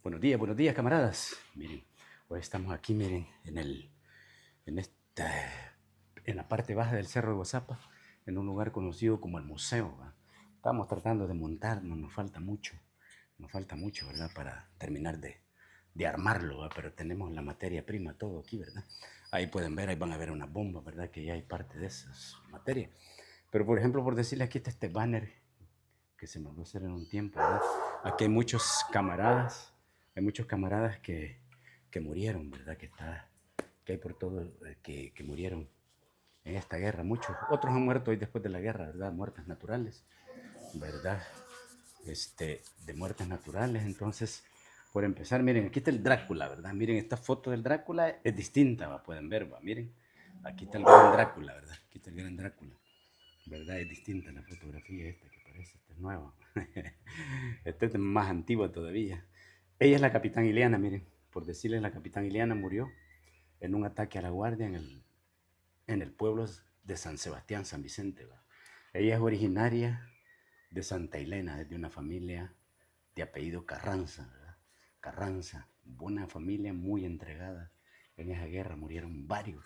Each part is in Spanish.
Buenos días, camaradas. Miren, hoy estamos aquí, miren, en en la parte baja del Cerro de Guazapa, en un lugar conocido como el museo, ¿va? Estamos tratando de montarnos, nos falta mucho, ¿verdad? Para terminar de armarlo, ¿va? Pero tenemos la materia prima, todo aquí, ¿verdad? Ahí pueden ver, ahí van a ver una bomba, ¿verdad? Que ya hay parte de esas materias. Pero, por ejemplo, por decirles, aquí está este banner que se mandó a hacer en un tiempo, ¿verdad? Aquí hay muchos camaradas que murieron, ¿verdad? Que hay por todo, que murieron en esta guerra. Muchos, otros han muerto hoy después de la guerra, ¿verdad? Muertes naturales, ¿verdad? De muertes naturales. Entonces, por empezar, miren, aquí está el Drácula, ¿verdad? Miren, esta foto del Drácula es distinta, ¿va? Pueden ver, ¿va? Miren, aquí está el gran Drácula, ¿verdad? Aquí está el gran Drácula. ¿Verdad? Es distinta la fotografía esta que parece, esta es nueva. Esta es más antigua todavía. Ella es la capitán Ileana, miren, por decirles, la capitán Ileana murió en un ataque a la guardia en el pueblo de San Sebastián, San Vicente. ¿Va? Ella es originaria de Santa Elena, es de una familia de apellido Carranza, ¿verdad? Carranza, buena familia, muy entregada. En esa guerra murieron varios.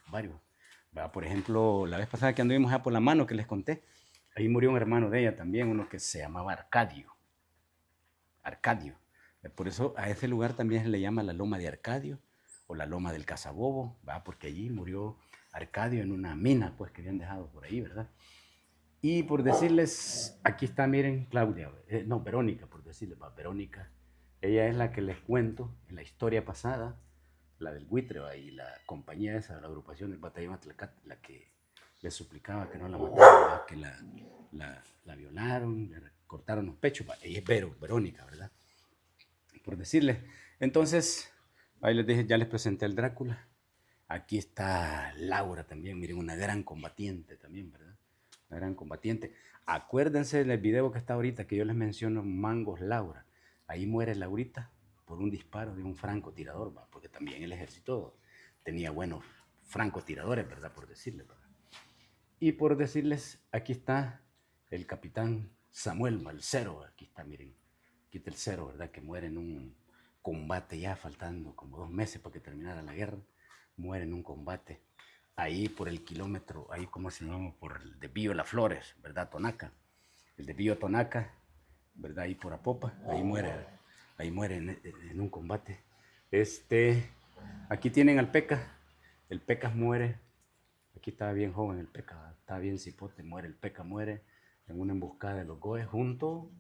¿Va? Por ejemplo, la vez pasada que anduvimos allá por la mano que les conté, ahí murió un hermano de ella también, uno que se llamaba Arcadio. Arcadio. Por eso a ese lugar también se le llama la Loma de Arcadio o la Loma del Casabobo, ¿va? Porque allí murió Arcadio en una mina, pues, que habían dejado por ahí, ¿verdad? Y por decirles, aquí está, miren, Claudia, no, Verónica, por decirles, va, Verónica. Ella es la que les cuento en la historia pasada, la del buitre, ¿va? Y la compañía esa, la agrupación del batallón Atlacat, la que le suplicaba que no la mataran, que la violaron, le cortaron los pechos. ¿Va? Ella es Verónica, ¿verdad? Por decirles. Entonces, ahí les dije, ya les presenté al Drácula. Aquí está Laura también, miren, una gran combatiente también, ¿verdad? Una gran combatiente. Acuérdense del video que está ahorita, que yo les menciono Mangos Laura. Ahí muere Laurita por un disparo de un francotirador, ¿va? Porque también el ejército tenía buenos francotiradores, ¿verdad? Por decirles, ¿verdad? Y por decirles, aquí está el capitán Samuel Balcero, aquí está, miren, aquí está el cero, ¿verdad? Que muere en un combate ya faltando como 2 meses para que terminara la guerra, muere en un combate ahí por el kilómetro, ahí como se llama, por el desvío de las Flores, ¿verdad? Tonaca, el desvío Tonaca, ¿verdad? Ahí por Apopa, ahí muere en un combate. Aquí tienen al Peca, el Pecas muere. Aquí estaba bien joven el Peca, estaba bien cipote, muere el Peca, muere en una emboscada de los Goes junto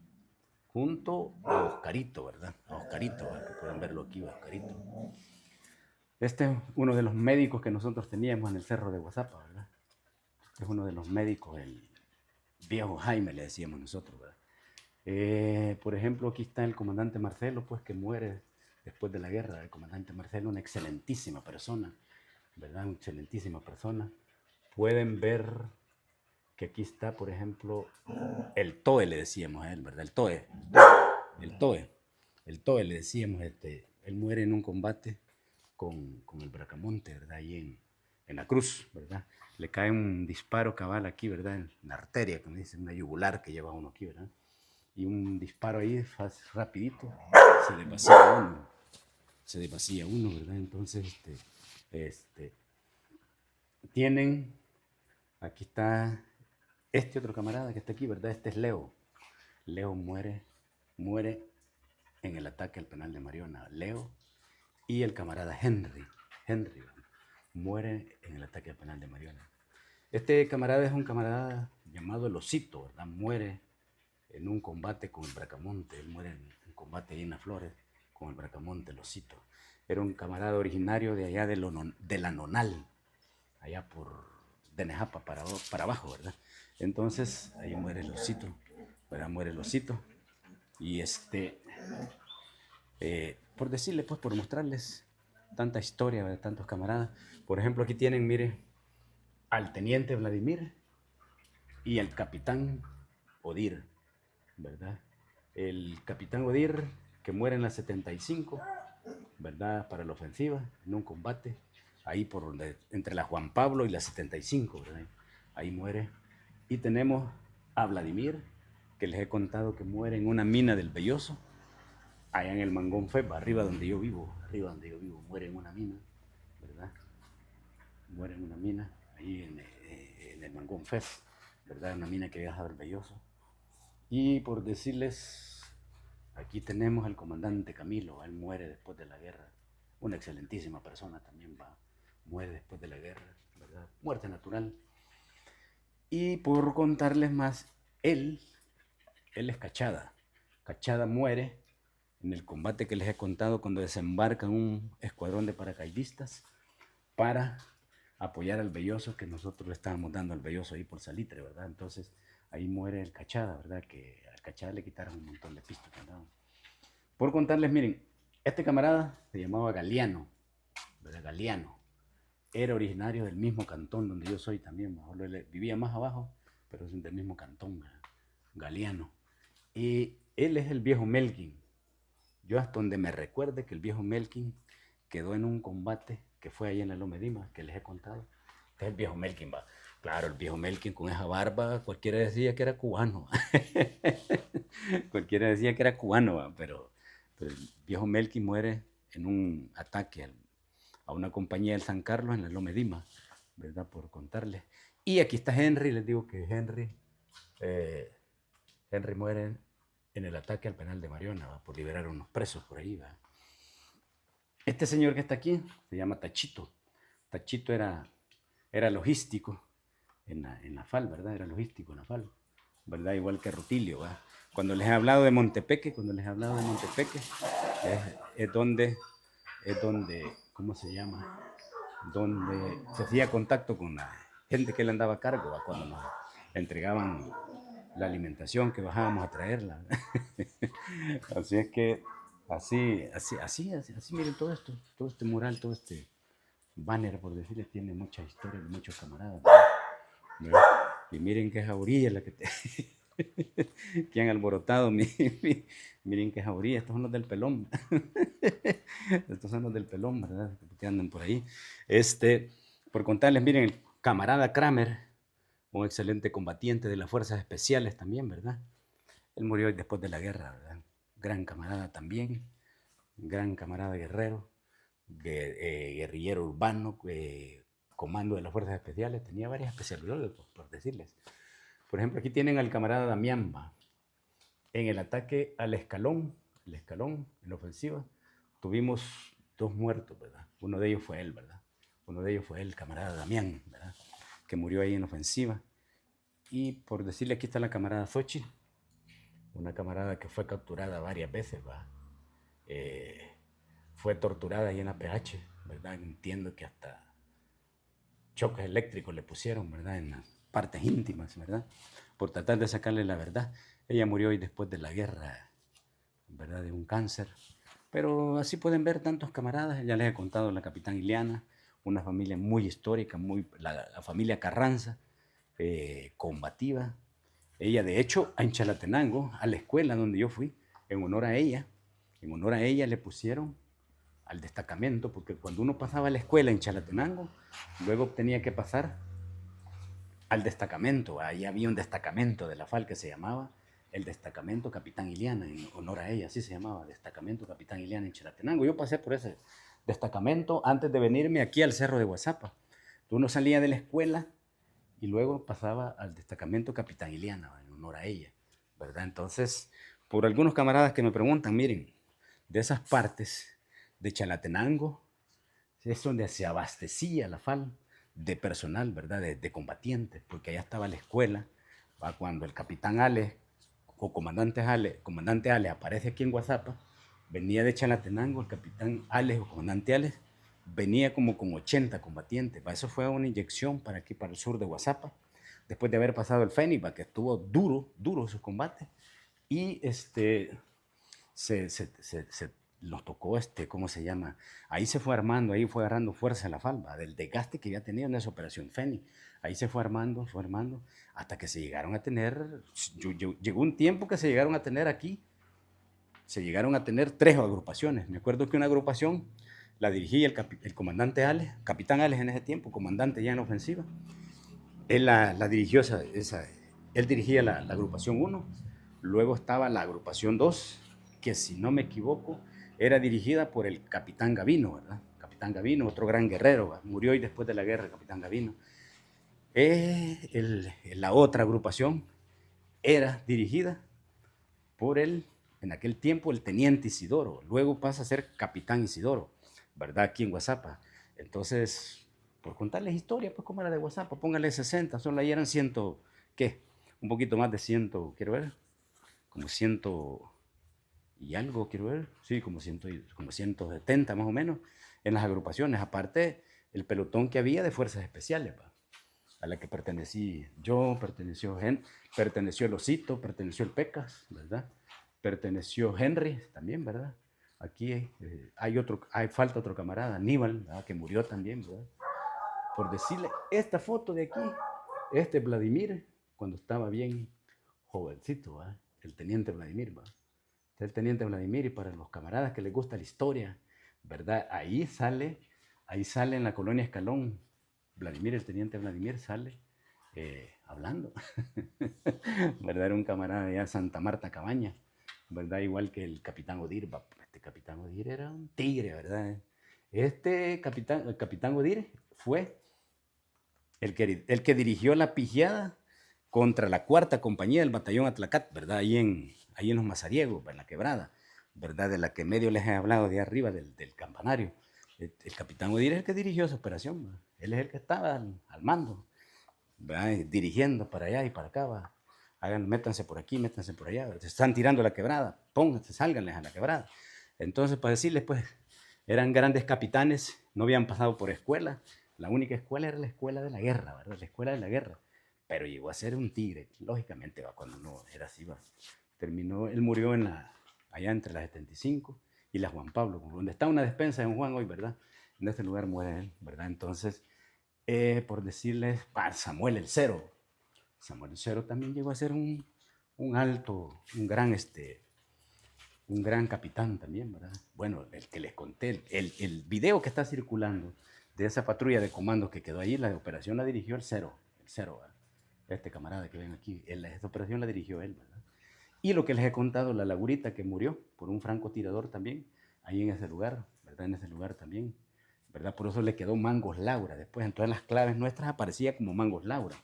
a Oscarito, ¿verdad? A Oscarito, ¿verdad? Que pueden verlo aquí, Oscarito. Este es uno de los médicos que nosotros teníamos en el Cerro de Guazapa, ¿verdad? Es uno de los médicos, el viejo Jaime le decíamos nosotros, ¿verdad? Por ejemplo, aquí está el comandante Marcelo, pues que muere después de la guerra. El comandante Marcelo, una excelentísima persona, ¿verdad? Una excelentísima persona. Pueden ver que aquí está, por ejemplo, el Toe, le decíamos a él, ¿verdad? El Toe, el Toe le decíamos, él muere en un combate con el Bracamonte, ¿verdad? Ahí en la cruz, ¿verdad? Le cae un disparo cabal aquí, ¿verdad? En la arteria, como dicen, una yugular que lleva uno aquí, ¿verdad? Y un disparo ahí, rapidito, se se desvacía uno, ¿verdad? Entonces, tienen, aquí está este otro camarada que está aquí, ¿verdad? Este es Leo. Leo muere en el ataque al penal de Mariona. Leo y el camarada Henry, muere en el ataque al penal de Mariona. Este camarada es un camarada llamado El Osito, ¿verdad? Muere en un combate con el Bracamonte. Él muere en un combate ahí en las Flores con el Bracamonte, El Osito. Era un camarada originario de allá de la Nonal, allá por Denejapa para abajo, ¿verdad? Entonces, ahí muere el Osito, ¿verdad? Muere el Osito. Y por decirle, pues, por mostrarles tanta historia de tantos camaradas. Por ejemplo, aquí tienen, mire, al teniente Vladimir y al capitán Odir, ¿verdad? El capitán Odir, que muere en la 75, ¿verdad? Para la ofensiva, en un combate, ahí por donde, entre la Juan Pablo y la 75, ¿verdad? Ahí muere. Y tenemos a Vladimir, que les he contado que muere en una mina del Belloso, allá en el Mangón Feb, arriba donde yo vivo, muere en una mina, ¿verdad? Muere en una mina, ahí en el Mangón Fest, ¿verdad? Una mina que viaja del Belloso. Y por decirles, aquí tenemos al comandante Camilo, él muere después de la guerra, una excelentísima persona también va, muere después de la guerra, ¿verdad? Muerte natural. Y por contarles más, él es Cachada. Cachada muere en el combate que les he contado cuando desembarcan un escuadrón de paracaidistas para apoyar al Belloso, que nosotros le estábamos dando al Belloso ahí por Salitre, ¿verdad? Entonces ahí muere el Cachada, ¿verdad? Que al Cachada le quitaron un montón de pistas que andaban. Por contarles, miren, este camarada se llamaba Galeano, ¿verdad? Galeano. Era originario del mismo cantón donde yo soy también, vivía más abajo, pero es del mismo cantón, ¿verdad? Galeano. Y él es el viejo Melkin. Yo hasta donde me recuerde que el viejo Melkin quedó en un combate que fue ahí en la Lomedima, que les he contado. Este es el viejo Melkin, va. Claro, el viejo Melkin con esa barba, cualquiera decía que era cubano. Cualquiera decía que era cubano, ¿va? Pero el viejo Melkin muere en un ataque a una compañía del San Carlos en la Lomedima, ¿verdad? Por contarles. Y aquí está Henry, les digo que Henry muere en el ataque al penal de Mariona, ¿va? Por liberar a unos presos por ahí, ¿va? Este señor que está aquí se llama Tachito. Tachito era logístico en la FAL, ¿verdad? Era logístico en la FAL, ¿verdad? Igual que Rutilio, ¿va? Cuando les he hablado de Montepeque, es donde, ¿cómo se llama? Donde se hacía contacto con la gente que él andaba a cargo, ¿va? Cuando nos entregaban la alimentación que bajábamos a traerla. Así es que, así, miren todo esto, todo este mural, todo este banner, por decirles, tiene mucha historia de muchos camaradas, ¿verdad? Y miren qué jauría la que que han alborotado, miren qué jauría, estos son los del pelón, estos son los del pelón, ¿verdad? Que andan por ahí. Por contarles, miren, el camarada Kramer, un excelente combatiente de las fuerzas especiales también, ¿verdad? Él murió después de la guerra, ¿verdad? Gran camarada también, gran camarada guerrero, guerrillero urbano, comando de las fuerzas especiales, tenía varias especialidades, por decirles. Por ejemplo, aquí tienen al camarada Damián, en el ataque al escalón, en la ofensiva, tuvimos 2 muertos, ¿verdad? Uno de ellos fue él, ¿verdad? Uno de ellos fue el camarada Damián, ¿verdad? Que murió ahí en la ofensiva. Y por decirle, aquí está la camarada Xochitl, una camarada que fue capturada varias veces, ¿va? Fue torturada ahí en la PH, ¿verdad? Entiendo que hasta choques eléctricos le pusieron, ¿verdad? En las partes íntimas, ¿verdad? Por tratar de sacarle la verdad. Ella murió hoy después de la guerra, ¿verdad? De un cáncer. Pero así pueden ver tantos camaradas. Ya les he contado la Capitán Ileana, una familia muy histórica, la familia Carranza, combativa. Ella, de hecho, en Chalatenango, a la escuela donde yo fui, en honor a ella le pusieron al destacamento, porque cuando uno pasaba a la escuela en Chalatenango, luego tenía que pasar al destacamento. Ahí había un destacamento de la FAL que se llamaba el Destacamento Capitán Ileana, en honor a ella, así se llamaba, Destacamento Capitán Ileana en Chalatenango. Yo pasé por ese destacamento antes de venirme aquí al Cerro de Guazapa. Uno salía de la escuela y luego pasaba al Destacamento Capitán Ileana, en honor a ella, ¿verdad? Entonces, por algunos camaradas que me preguntan, miren, de esas partes de Chalatenango, es donde se abastecía la FAL de personal, ¿verdad? De combatientes, porque allá estaba la escuela, ¿va? Cuando el capitán Ale o comandante Ale aparece aquí en Guazapa, venía de Chalatenango, el capitán Ale o comandante Ale venía como con 80 combatientes, ¿va? Eso fue una inyección para aquí, para el sur de Guazapa, después de haber pasado el Fénix, ¿va? Que estuvo duro sus combates, y nos tocó, ¿cómo se llama? Ahí se fue armando, ahí fue agarrando fuerza la falva, del desgaste que había tenido en esa operación Fénix. Ahí se fue armando, hasta que se llegaron a tener, llegó un tiempo que se llegaron a tener aquí, se llegaron a tener 3 agrupaciones. Me acuerdo que una agrupación la dirigía el comandante Ales, capitán Ales en ese tiempo, comandante ya en ofensiva. Él la dirigió, él dirigía la agrupación 1, luego estaba la agrupación 2, que si no me equivoco, era dirigida por el capitán Gavino, ¿verdad? Capitán Gavino, otro gran guerrero, ¿verdad? Murió y después de la guerra el capitán Gavino. La otra agrupación era dirigida por en aquel tiempo, el teniente Isidoro. Luego pasa a ser capitán Isidoro, ¿verdad? Aquí en Guazapa. Entonces, por contarles historia, pues como era de Guazapa, póngale 60, solo ahí eran 100, ¿qué? Un poquito más de 100, quiero ver, como 100 y algo, quiero ver, sí, como 170 más o menos, en las agrupaciones. Aparte, el pelotón que había de fuerzas especiales, ¿va? A la que pertenecí yo, perteneció el Osito, perteneció el Pecas, ¿verdad? Perteneció Henry también, ¿verdad? Aquí falta otro camarada, Aníbal, ¿verdad? Que murió también, ¿verdad? Por decirle, esta foto de aquí, Vladimir, cuando estaba bien jovencito, ¿verdad? El teniente Vladimir, ¿verdad? El teniente Vladimir, y para los camaradas que les gusta la historia, ¿verdad? Ahí sale en la colonia Escalón, Vladimir, el teniente Vladimir sale hablando, ¿verdad? Era un camarada de Santa Marta Cabaña, ¿verdad? Igual que el capitán Odir. Este capitán Odir era un tigre, ¿verdad? El capitán Odir fue el que dirigió la pijiada contra la cuarta compañía del batallón Atlacat, ¿verdad? Ahí en los Mazariegos, en la quebrada, ¿verdad? De la que medio les he hablado de arriba del campanario. El capitán Odir es el que dirigió esa operación, ¿verdad? Él es el que estaba al mando, ¿verdad? Dirigiendo para allá y para acá, ¿verdad? Métanse por aquí, métanse por allá, ¿verdad? Se están tirando a la quebrada, pónganse, sálganles a la quebrada. Entonces, para decirles, pues, eran grandes capitanes, no habían pasado por escuela. La única escuela era la escuela de la guerra, ¿verdad? La escuela de la guerra. Pero llegó a ser un tigre, lógicamente, ¿va? Cuando no era así, ¿va? Él murió allá entre la 75 y la Juan Pablo, donde está una despensa en Juan hoy, ¿verdad? En este lugar muere él, ¿verdad? Entonces, por decirles, Samuel el Cero. Samuel el Cero también llegó a ser un alto, un gran capitán también, ¿verdad? Bueno, el que les conté, el video que está circulando de esa patrulla de comandos que quedó ahí, la operación la dirigió el Cero, ¿verdad? Este camarada que ven aquí, esta operación la dirigió él, ¿verdad? Y lo que les he contado, la Lagurita que murió por un francotirador también, ahí en ese lugar, ¿verdad? En ese lugar también, ¿verdad? Por eso le quedó Mangos Laura. Después en todas las claves nuestras aparecía como Mangos Laura,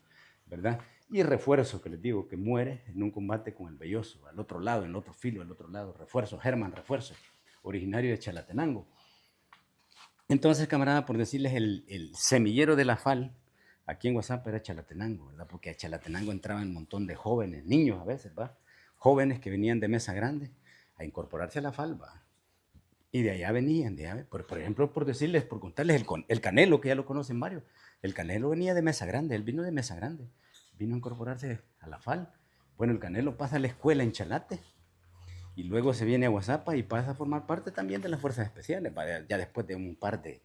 ¿verdad? Y Refuerzo, que les digo, que muere en un combate con el Belloso, al otro lado, en el otro filo, al otro lado. Refuerzo, Germán Refuerzo, originario de Chalatenango. Entonces, camarada, por decirles, el semillero de la FAL, aquí en WhatsApp era Chalatenango, ¿verdad? Porque a Chalatenango entraban un montón de jóvenes, niños a veces, ¿va? Jóvenes que venían de Mesa Grande a incorporarse a la FAL, ¿va? Y de allá venían, por ejemplo, por decirles, por contarles, el Canelo, que ya lo conocen varios, el Canelo venía de Mesa Grande, él vino de Mesa Grande, vino a incorporarse a la FAL. Bueno, el Canelo pasa a la escuela en Chalate y luego se viene a Guazapa y pasa a formar parte también de las fuerzas especiales, ya después de un par de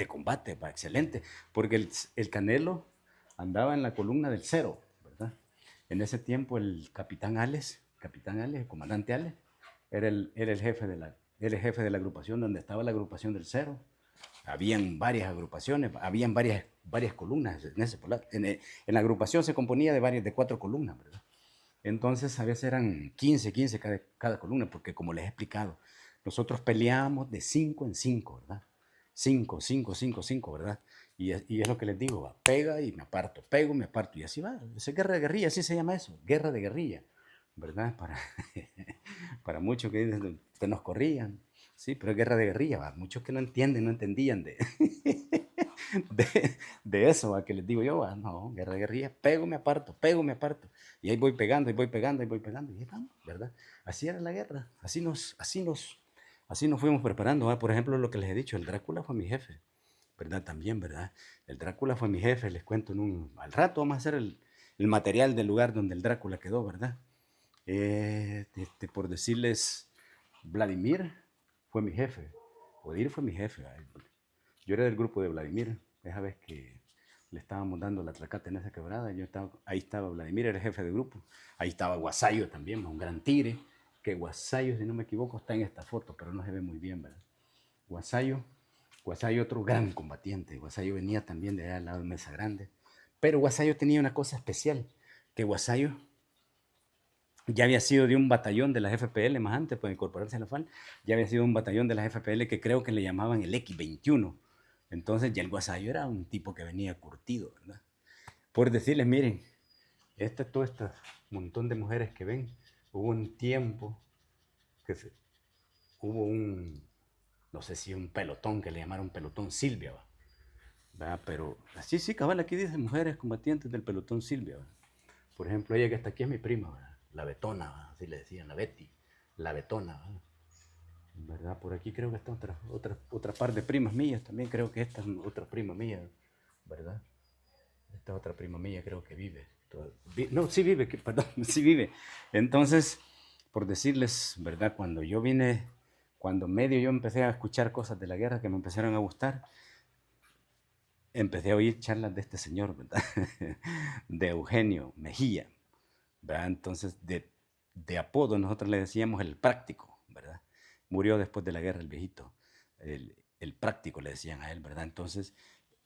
combate, excelente, porque el Canelo andaba en la columna del Cero, ¿verdad? En ese tiempo el capitán Ales, el comandante Ales, era el jefe era el jefe de la agrupación donde estaba la agrupación del Cero. Habían varias agrupaciones, habían varias columnas en la agrupación se componía de 4 columnas, ¿verdad? Entonces a veces eran 15 cada columna, porque como les he explicado, nosotros peleábamos de 5 en 5, ¿verdad? 5, 5, 5, 5, ¿verdad? Y es lo que les digo, va, pega y me aparto, pego, me aparto, y así va. Es guerra de guerrilla, así se llama eso, guerra de guerrilla, ¿verdad? Para muchos que nos corrían, sí, pero es guerra de guerrilla, va. Muchos que no entienden, no entendían de eso, ¿va? Que les digo yo, va, no, guerra de guerrilla, pego, me aparto, pego, me aparto. Y ahí voy pegando, y voy pegando, y voy pegando, y ahí vamos, ¿verdad? Así era la guerra, así nos fuimos preparando, ¿va? Por ejemplo, lo que les he dicho, el Drácula fue mi jefe, ¿verdad? También, ¿verdad? El Drácula fue mi jefe, les cuento al rato vamos a hacer el material del lugar donde el Drácula quedó, ¿verdad? Por decirles, Vladimir fue mi jefe, Odir fue mi jefe, ¿va? Yo era del grupo de Vladimir, esa vez que le estábamos dando la tracata en esa quebrada, ahí estaba Vladimir, era el jefe de grupo, ahí estaba Guasayo también, un gran tigre, que Guasayo, si no me equivoco, está en esta foto, pero no se ve muy bien, ¿verdad? Guasayo, otro gran combatiente, Guasayo venía también de allá al lado de Mesa Grande, pero Guasayo tenía una cosa especial, que Guasayo ya había sido de un batallón de las FPL más antes, pues incorporarse a la FAL, ya había sido un batallón de las FPL que creo que le llamaban el X-21. Entonces ya el Guasayo era un tipo que venía curtido, ¿verdad? Por decirles, miren, todo este montón de mujeres que ven, hubo un tiempo que hubo un, no sé si un pelotón que le llamaron pelotón Silvia, ¿va? ¿Verdad? Pero así sí, cabal, aquí dice mujeres combatientes del pelotón Silvia, ¿va? Por ejemplo, ella que está aquí es mi prima, ¿verdad? La Betona, ¿va? Así le decían, la Betty, la Betona, ¿va? ¿Verdad? Por aquí creo que está otra par de primas mías, también creo que esta es otra prima mía, ¿verdad? Esta otra prima mía creo que vive. No, sí vive, perdón, sí vive. Entonces, por decirles, ¿verdad? Cuando medio yo empecé a escuchar cosas de la guerra que me empezaron a gustar, empecé a oír charlas de este señor, ¿verdad? De Eugenio Mejía, ¿verdad? Entonces, de apodo nosotros le decíamos el práctico, ¿verdad? Murió después de la guerra el viejito. El práctico le decían a él, ¿verdad? Entonces,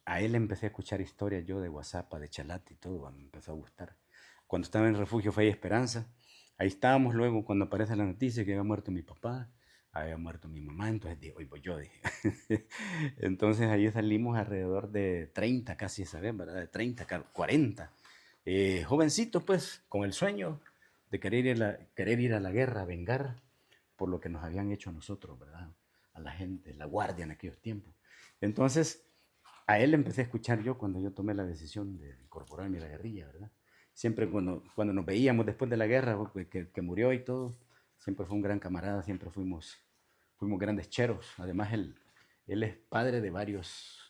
a él empecé a escuchar historias yo de WhatsApp, de Chalate y todo, me empezó a gustar. Cuando estaba en el refugio Fe y Esperanza, ahí estábamos luego cuando aparece la noticia que había muerto mi papá, había muerto mi mamá, entonces dije, hoy voy yo, dije. Entonces ahí salimos alrededor de 30 casi esa vez, ¿verdad? De 30, 40. Jovencitos pues, con el sueño de querer ir a la guerra, a vengar por lo que nos habían hecho a nosotros, ¿verdad? A la gente, la guardia en aquellos tiempos. Entonces, a él empecé a escuchar yo cuando yo tomé la decisión de incorporarme a la guerrilla, ¿verdad? Siempre cuando nos veíamos después de la guerra, pues, que murió y todo, siempre fue un gran camarada, siempre fuimos grandes cheros. Además, él es padre de varios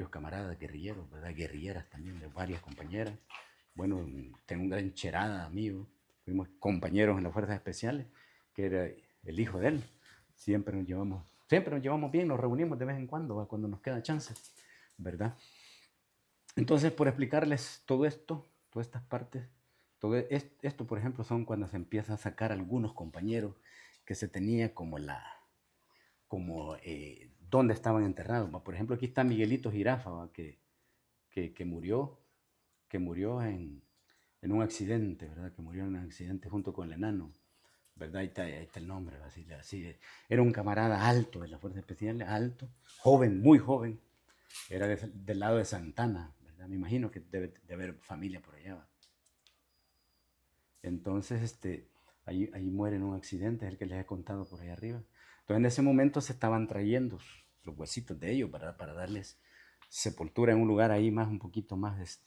camaradas guerrilleros, ¿verdad? Guerrilleras también, de varias compañeras. Bueno, tengo un gran cherada amigo, fuimos compañeros en las fuerzas especiales, que era el hijo de él. Siempre nos llevamos bien, nos reunimos de vez en cuando, ¿va? Cuando nos queda chance, ¿verdad? Entonces, por explicarles todo esto, todas estas partes, esto, por ejemplo, son cuando se empieza a sacar algunos compañeros que se tenía como dónde estaban enterrados, ¿va? Por ejemplo, aquí está Miguelito Jirafa, ¿va? Que murió en un accidente, ¿verdad? Que murió en un accidente junto con el enano, ¿verdad? Ahí está el nombre, así. Era un camarada alto de las fuerzas especiales, alto, joven, muy joven. Era del lado de Santana, ¿verdad? Me imagino que debe de haber familia por allá, ¿va? Entonces, ahí muere en un accidente, es el que les he contado por ahí arriba. Entonces, en ese momento se estaban trayendo los huesitos de ellos para darles sepultura en un lugar ahí más, un poquito más,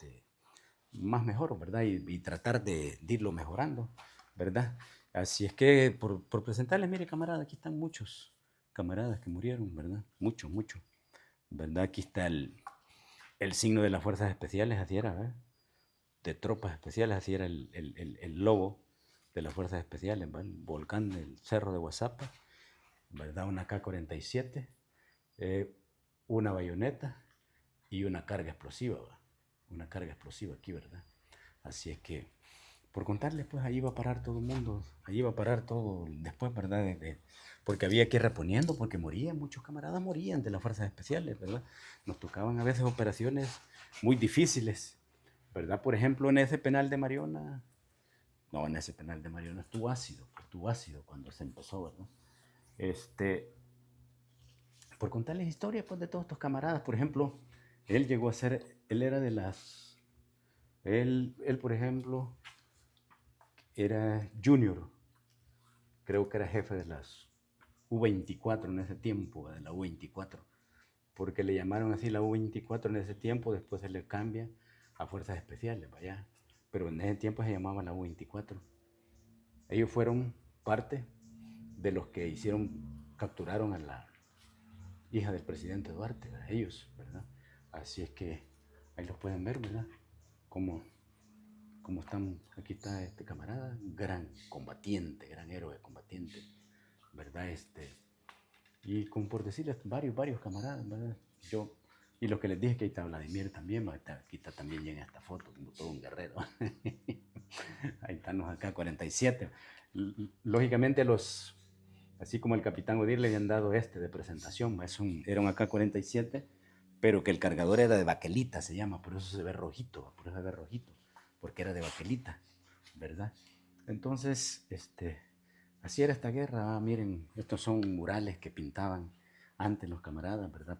más mejor, ¿verdad? Y tratar de irlo mejorando, ¿verdad? Así es que por presentarles, mire, camarada, aquí están muchos camaradas que murieron, ¿verdad? Muchos, muchos, ¿verdad? Aquí está el signo de las fuerzas especiales, así era, ¿verdad? De tropas especiales, así era el logo de las fuerzas especiales, ¿verdad? El volcán del cerro de Guazapa, ¿verdad? Una K-47, eh, una bayoneta y una carga explosiva, ¿verdad? Una carga explosiva aquí, ¿verdad? Así es que, por contarles, pues ahí va a parar todo el mundo, ahí va a parar todo después, ¿verdad? Porque había que ir reponiendo, porque morían, muchos camaradas morían de las fuerzas especiales, ¿verdad? Nos tocaban a veces operaciones muy difíciles, ¿verdad? Por ejemplo, en ese penal de Mariona, no, en ese penal de Mariona estuvo ácido cuando se empezó, ¿verdad? Este, por contarles historias, pues, de todos estos camaradas, por ejemplo, él llegó a ser, él era de las, él por ejemplo, era junior, creo que era jefe de las U24 en ese tiempo, de la U24, porque le llamaron así la U24 en ese tiempo, después se le cambia a Fuerzas Especiales, vaya, pero en ese tiempo se llamaba la U24. Ellos fueron parte de los que capturaron a la hija del presidente Duarte, ¿verdad? Ellos, ¿verdad? Así es que ahí los pueden ver, ¿verdad? Cómo, cómo están, aquí está este camarada, gran combatiente, gran héroe combatiente, ¿verdad? Y como por decirles, varios camaradas, ¿verdad? Yo, y lo que les dije que ahí está Vladimir también, aquí está también en esta foto, como todo un guerrero. Ahí están los AK-47. Lógicamente así como el capitán Odir le habían dado de presentación, era un AK-47, pero que el cargador era de baquelita, se llama, por eso se ve rojito, porque era de baquelita, ¿verdad? Entonces, así era esta guerra. Miren, estos son murales que pintaban antes los camaradas, ¿verdad?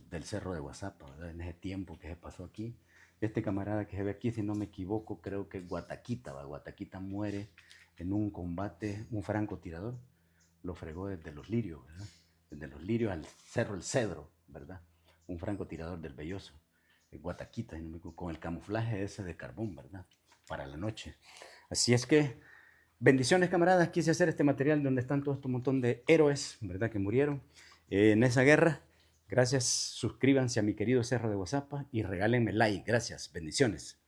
Del cerro de Guazapa, ¿verdad? En ese tiempo que se pasó aquí. Este camarada que se ve aquí, si no me equivoco, creo que es Guataquita, ¿va? Guataquita muere en un combate, un francotirador, lo fregó desde Los Lirios, ¿verdad? Desde Los Lirios al Cerro El Cedro, ¿verdad? Un francotirador del Belloso, Guataquita, si no me equivoco, con el camuflaje ese de carbón, ¿verdad? Para la noche. Así es que, bendiciones camaradas, quise hacer este material donde están todo este montón de héroes, ¿verdad? Que murieron en esa guerra. Gracias, suscríbanse a mi querido Cerro de Guazapa y regálenme like. Gracias, bendiciones.